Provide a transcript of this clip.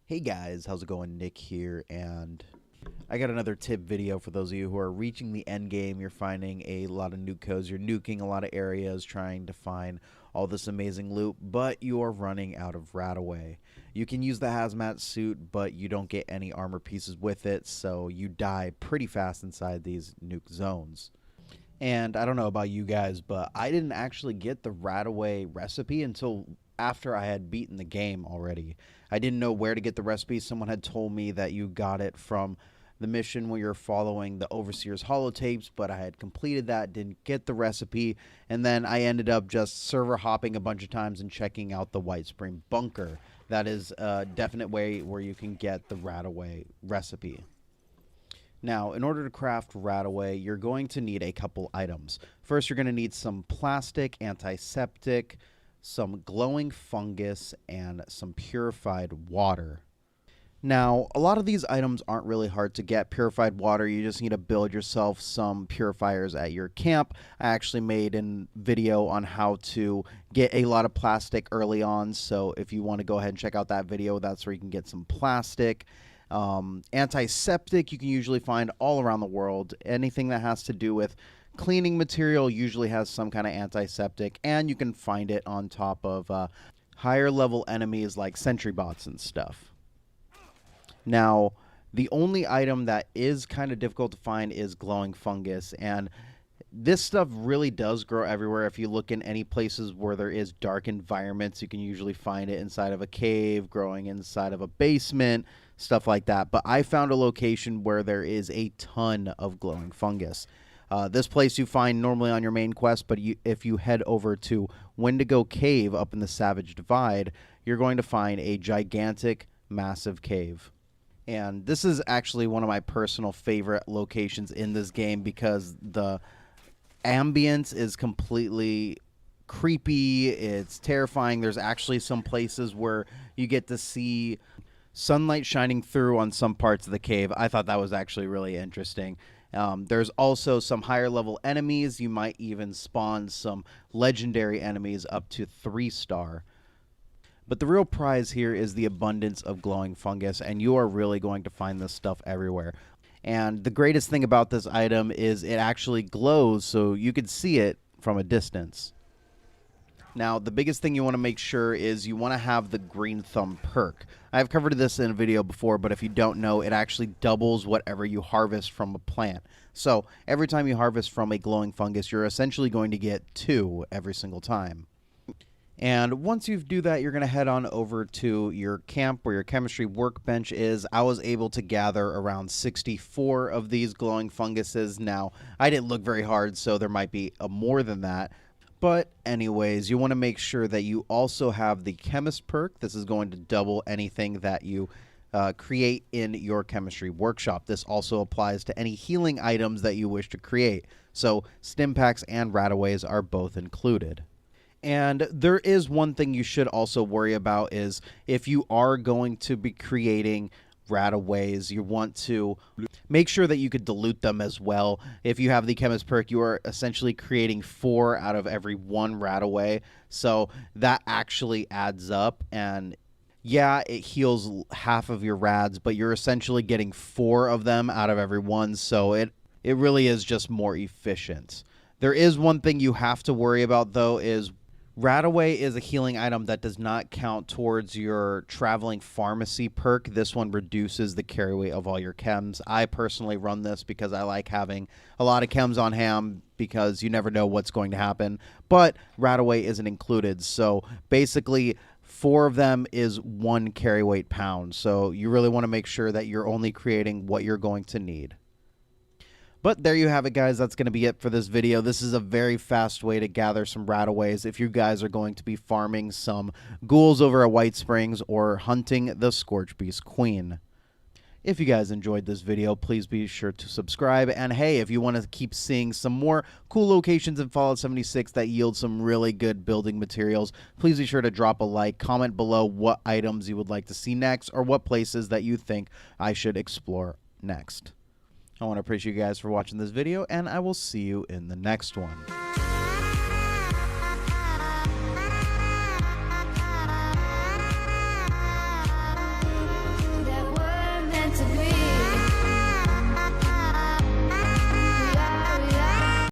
Hey guys, how's it going? Nick here, and I got another tip video for those of you who are reaching the end game. You're finding a lot of nuke codes, you're nuking a lot of areas, trying to find all this amazing loot, but you are running out of Radaway. You can use the hazmat suit, but you don't get any armor pieces with it, so you die pretty fast inside these nuke zones. And I don't know about you guys, but I didn't actually get the Radaway recipe until after I had beaten the game already. I didn't know where to get the recipe. Someone had told me that you got it from the mission where you're following the Overseer's holotapes, but I had completed that, didn't get the recipe, and then I ended up just server hopping a bunch of times and checking out the White Spring Bunker. That is a definite way where you can get the Radaway recipe. Now, in order to craft Radaway, you're going to need a couple items. First, you're going to need some plastic, antiseptic, some glowing fungus, and some purified water. Now, a lot of these items aren't really hard to get. Purified water, you just need to build yourself some purifiers at your camp. I actually made a video on how to get a lot of plastic early on, so if you want to go ahead and check out that video, that's where you can get some plastic. Antiseptic you can usually find all around the world. Anything that has to do with cleaning material usually has some kind of antiseptic, and you can find it on top of higher level enemies like sentry bots and stuff. Now, the only item that is kind of difficult to find is glowing fungus, and this stuff really does grow everywhere. If you look in any places where there is dark environments, you can usually find it inside of a cave, growing inside of a basement, stuff like that. But I found a location where there is a ton of glowing fungus. This place you find normally on your main quest, but if you head over to Wendigo Cave up in the Savage Divide, you're going to find a gigantic, massive cave. And this is actually one of my personal favorite locations in this game because the ambience is completely creepy. It's terrifying. There's actually some places where you get to see sunlight shining through on some parts of the cave. I thought that was actually really interesting. There's also some higher level enemies. You might even spawn some legendary enemies up to 3-star. But the real prize here is the abundance of glowing fungus, and you are really going to find this stuff everywhere. And the greatest thing about this item is it actually glows, so you can see it from a distance. Now, the biggest thing you want to make sure is you want to have the green thumb perk. I've covered this in a video before, but if you don't know, it actually doubles whatever you harvest from a plant. So every time you harvest from a glowing fungus, you're essentially going to get 2 every single time. And once you do that, you're going to head on over to your camp where your chemistry workbench is. I was able to gather around 64 of these glowing funguses. Now, I didn't look very hard, so there might be more than that. But anyways, you want to make sure that you also have the chemist perk. This is going to double anything that you create in your chemistry workshop. This also applies to any healing items that you wish to create. So stim packs and Radaways are both included. And there is one thing you should also worry about is if you are going to be creating Radaways, you want to make sure that you could dilute them as well. If you have the chemist perk, you are essentially creating 4 out of every 1 Radaway. So that actually adds up, and yeah, it heals half of your rads, but you're essentially getting 4 of them out of every 1, so it really is just more efficient. There is one thing you have to worry about, though, is Radaway is a healing item that does not count towards your traveling pharmacy perk. This one reduces the carry weight of all your chems. I personally run this because I like having a lot of chems on hand because you never know what's going to happen. But Radaway isn't included, so basically 4 of them is 1 carry weight pound. So you really want to make sure that you're only creating what you're going to need. But there you have it, guys. That's going to be it for this video. This is a very fast way to gather some Radaways if you guys are going to be farming some ghouls over at White Springs or hunting the Scorchbeast Queen. If you guys enjoyed this video, please be sure to subscribe. And hey, if you want to keep seeing some more cool locations in Fallout 76 that yield some really good building materials, please be sure to drop a like, comment below what items you would like to see next, or what places that you think I should explore next. I want to appreciate you guys for watching this video, and I will see you in the next one.